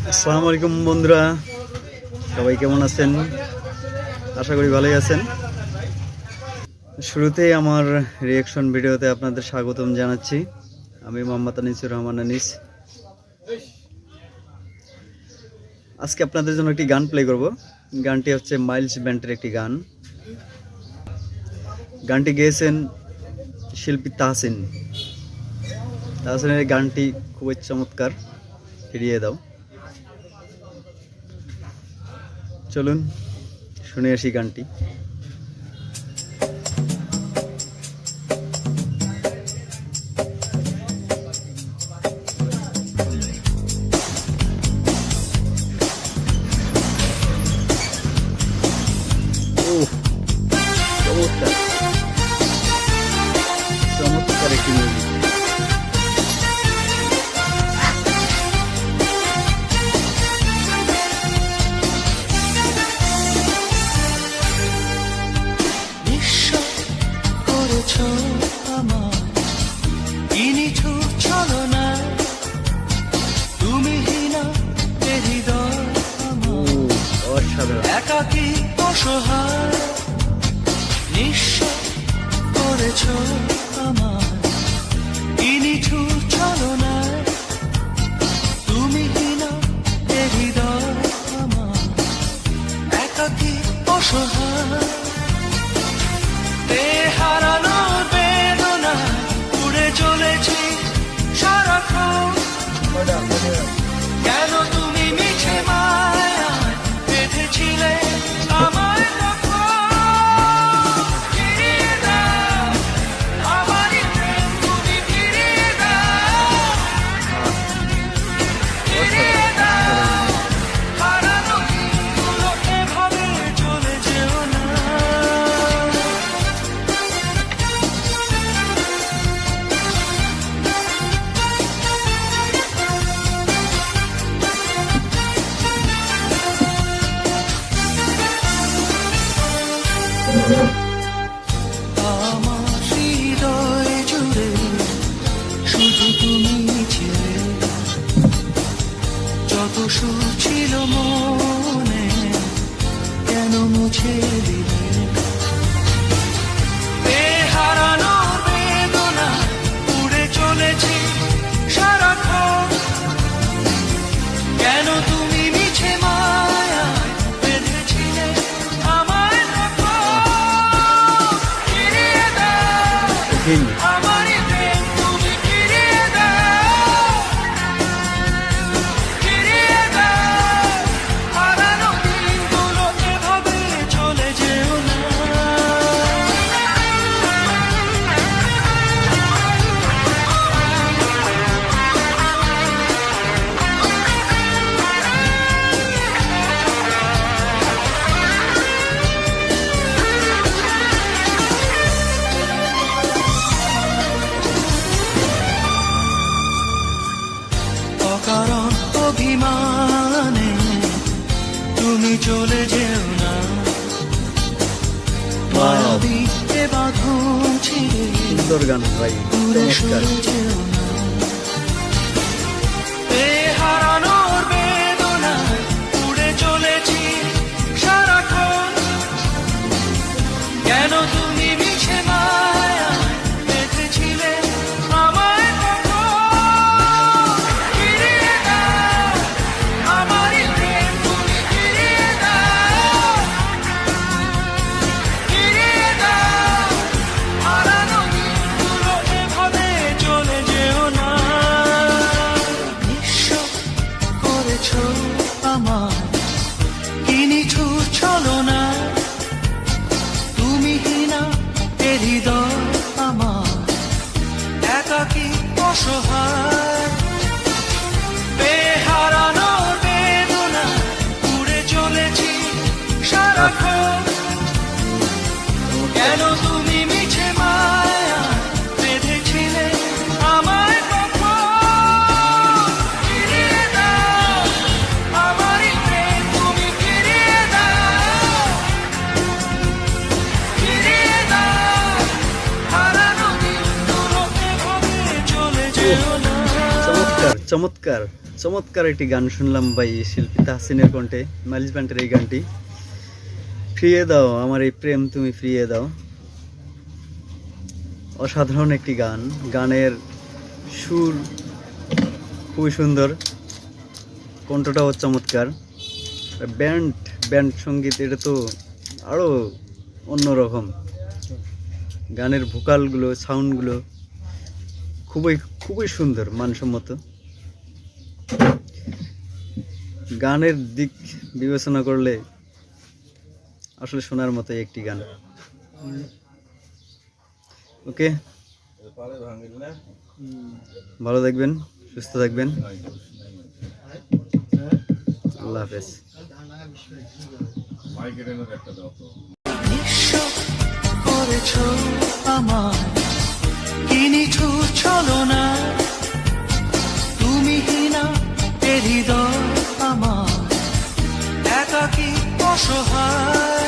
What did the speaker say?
আসসালামু আলাইকুম বন্ধুরা, সবাই কেমন আছেন? আশা করি ভালোই আছেন। শুরুতেই আমার রিঅ্যাকশন ভিডিওতে আপনাদের স্বাগতম জানাচ্ছি। আমি মোহাম্মদ আনিসুর রহমান আনিস। আজকে আপনাদের জন্য একটি গান প্লে করব। গানটি হচ্ছে মাইলস ব্যান্ডের একটি গান। গানটি গেয়েছেন শিল্পী তাহসিন। তাহসিনের গানটি খুবই চমৎকার। ফিরিয়ে দাও। চলুন শুনে আসি গানটি। চমৎকার চমৎকার একটি মিউজিক। একাকী অসহায় নিঃস্ব করেছ আমার কি নিঠুর ছলনায় তুমি হীনা এ হৃদয় আমার একাকী অসহায় হারানোর বেদনায় উড়ে চলেছি সারাক্ষণ কেন তুমি মিছে মায়ায় বেঁধেছিলে আমায় ফিরিয়ে দাও আমারই প্রেম তুমি ফিরিয়ে দাও হারানো দিনগুলো এভাবে চলে যেও না। আমার হৃদয় জুড়ে শুধু তুমি ছিলে, যত সুর ছিল মনে কেন মুছে দিলে হারানোর বেদনা উড়ে চলেছি সারাক্ষণ কেন তুমি মিছে মায়ায় বেঁধেছিলে আমায় ফিরিয়ে দাও আমারই প্রেম তুমি ফিরিয়ে দাও হারানো দিনগুলো এভাবে চলে যেও না। অকারণ অভিমানে তুমি চলে যেও না, মায়াবীতে বাঁধন ছিঁড়ে সুন্দর গান ভাই, দূরে সরে যেও না। হারানোর বেদনায় উড়ে চলেছি সারাক্ষণ কেন তুমি মিছে মায়ায় বেঁধেছিলে আমায় ফিরিয়ে দাও আমারই প্রেম তুমি ফিরিয়ে দাও হারানো দিনগুলো এভাবে চলে যেও না। নিঃস্ব করেছ আমার কি নিঠুর ছলনায় তুমি হীনা এ হৃদয় আমার একাকী অসহায় হারানোর বেদনা উড়ে চলেছি সারাক্ষণ কেন তুমি মিছে মায়ায় বেঁধেছিলে আমায় ফিরিয়ে দাও আমারই প্রেম চমৎকার চমৎকার একটি গান শুনলাম ভাই শিল্পী তাহসিনের কণ্ঠে, মাইলস ব্যান্ডের এই গানটি। ফিরিয়ে দাও আমার এই প্রেম তুমি ফিরিয়ে দাও। অসাধারণ একটি গান, গানের সুর খুবই সুন্দর, কণ্ঠটাও চমৎকার। ব্যান্ড সঙ্গীত এটা তো আরও অন্যরকম। গানের ভোকালগুলো, সাউন্ডগুলো খুবই খুবই সুন্দর, মানসম্মত। গানের দিক বিবেচনা করলে আসলে শোনার মতো একটি গান। ওকে, ভালো থাকবেন, সুস্থ থাকবেন, আল্লাহ হাফেজ। নিঃস্ব করেছ আমায়, কি নিঠুর ছলনা, তুমি কিনা এ হৃদয় আমার একাকী অসহায়।